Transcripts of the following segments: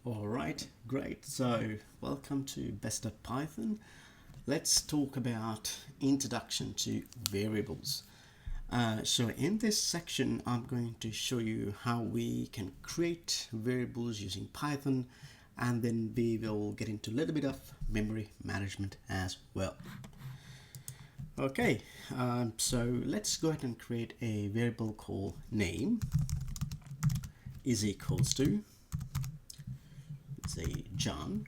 All right, great. So welcome to Best of Python. Let's talk about introduction to variables. So in this section, I'm going to show you how we can create variables using Python, and then we will get into a little bit of memory management as well. Okay, so let's go ahead and create a variable called name is equals to, say, John,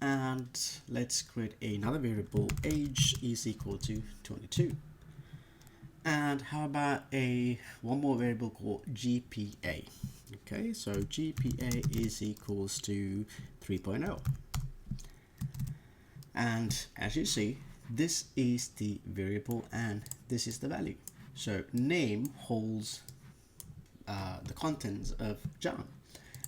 and let's create another variable age is equal to 22. And how about one more variable called GPA? Okay, so GPA is equals to 3.0. And as you see, this is the variable and this is the value. So name holds the contents of John,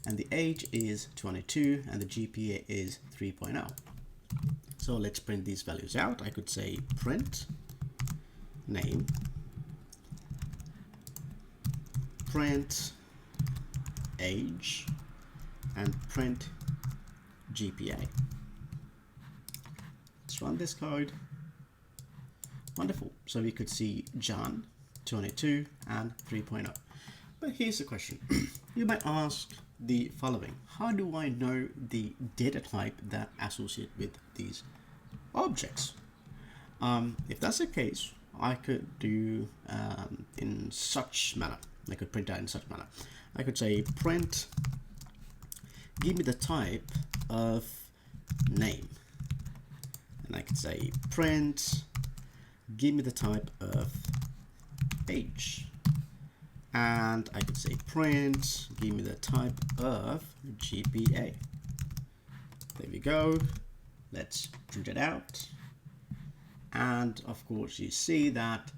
and the age is 22 and the GPA is 3.0. So let's print these values out. I could say print name, print age, and print GPA. Let's run this code. Wonderful. So we could see John, 22 and 3.0. But here's the question. You might ask the following: how do I know the data type that associate with these objects? If that's the case, I could do in such manner. I could print out in such manner. I could say print, give me the type of name, and I could say print, give me the type of age, and I could say print, give me the type of GPA. There we go. Let's print it out. And of course you see that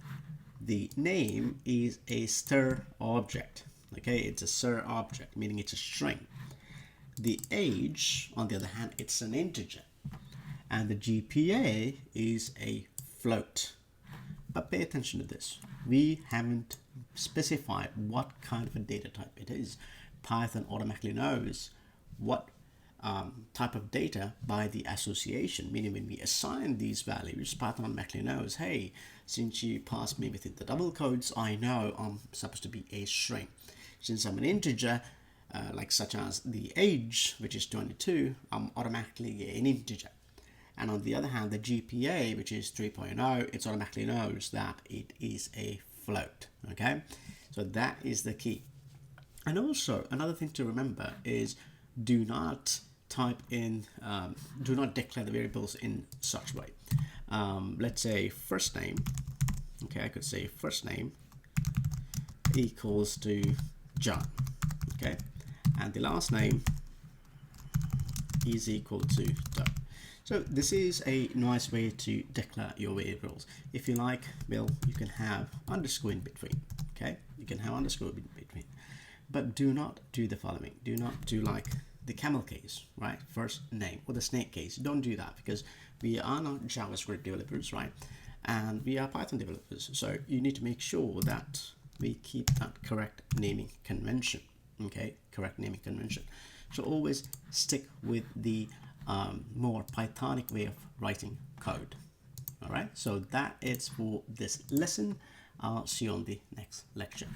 the name is a str object. Okay, it's a str object, meaning it's a string. The age, on the other hand, it's an integer. And the GPA is a float. But pay attention to this. We haven't specified what kind of a data type it is. Python automatically knows what type of data by the association, meaning when we assign these values, Python automatically knows, hey, since you passed me within the double quotes, I know I'm supposed to be a string. Since I'm an integer, like such as the age, which is 22, I'm automatically an integer. And on the other hand, the GPA, which is 3.0, it automatically knows that it is a float. Okay, so that is the key. And also another thing to remember is do not type in, do not declare the variables in such way. Let's say first name. Okay, I could say first name equals to John. Okay, and the last name is equal to Doug. So this is a nice way to declare your variables. If you like, well, you can have underscore in between. Okay, you can have underscore in between, but do not do the following. Do not do like the camel case, right? First name, or the snake case. Don't do that, because we are not JavaScript developers, right? And we are Python developers. So you need to make sure that we keep that correct naming convention. Okay, correct naming convention. So always stick with the more Pythonic way of writing code. All right, so that is for this lesson. I'll see you on the next lecture.